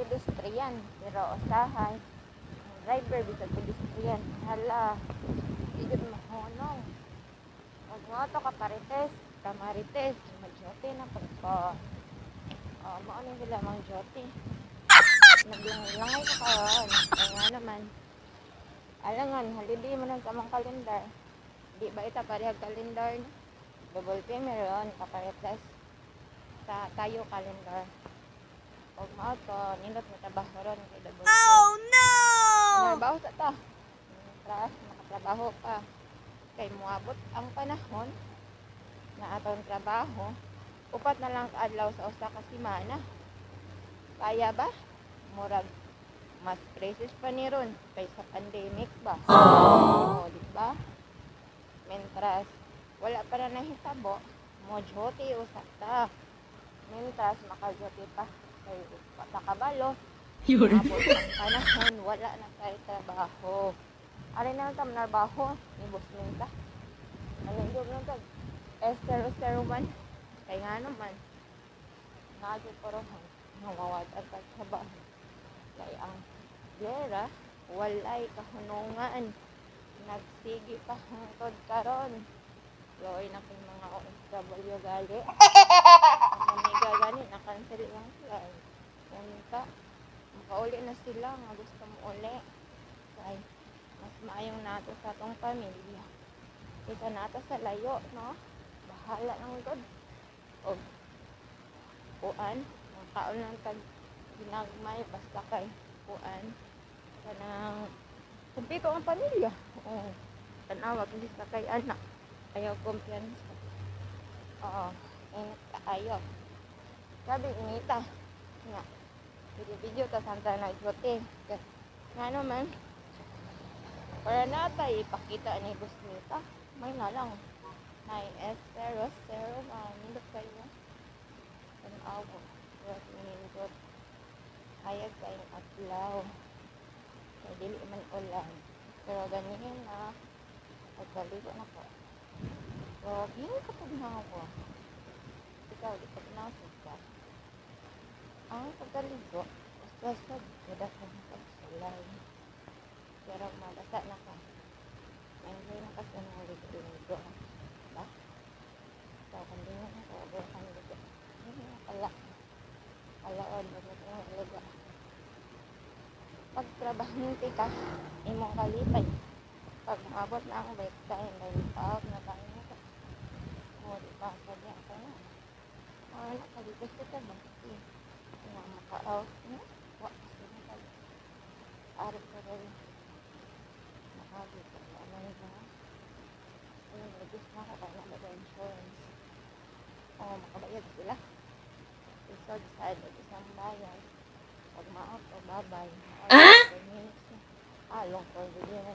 pedestrian pero usahay ang driver bisag pedestrian hala igid mahunong pag mo to ka parites kamarites magjote na pagka mao ni sila mang jote naglangay ka karon kaya nga naman alangan holiday mo lang sa mga kalendar di ba ita parehag kalendar no? Double pay meron kaparites sa tayo kalendar pag mao to nindot mo trabaho ron kay double pay oh no trabaho sa ta tras nakatrabaho pa kay moabot ang panahon na atong trabaho upat na lang kaadlaw sa usa ka semana kaya ba murag mas crisis pa ni ron kaysa pandemic ba di ba mentras wala pa na nahitabo mo jote usa ta mentras makajote pa kay patakabalo abot ang panahon wala na kay trabaho ari na tam trabaho ni boss minta ano yung lang tag Esther 1 kay nga naman nagid pero nawawad ang trabaho kay ang gera walay kahunungan nagsigi pa hangtod karon loy na kay mga OFW gali ang amiga gani na cancel lang sila unta makauli na sila nga gusto mo uli kay mas maayong nato sa atong pamilya kaysa nato sa layo no bahala ng god og kuan ang kaon lang tag ginagmay basta kay kuan kanang kumpito ang pamilya tanawa hindi sa kay anak ayaw kumpiyansa init ka ayaw sabi inita nga video ta santa na jote nga naman para natay ipakita ni Busnita may na lang may S0 nindot kayo tanawa nindot hayag kayong atlaw kaya dili man ulan pero ganyan na pagkaligo na po so hindi kapag na ako ikaw di kapag na ka ang pagkaligo basta gada ka pagsalay pero mabasa na ka enjoy na kasi ng ligo ba so kundi na ako abang ligo hindi na pala palaon magiging ligo pag trabahante ka imong kalipay pag maabot na ang break time dahil paab na tayo na ka di pa sadya ka na nakalipas ka ba na maka-out na wak kasi na tayo arap ka rin nakabit ka na naman ba nagis na ka tayo na ba insurance makabayad sila isod sa isang bayan pag ma-out o babay long term video na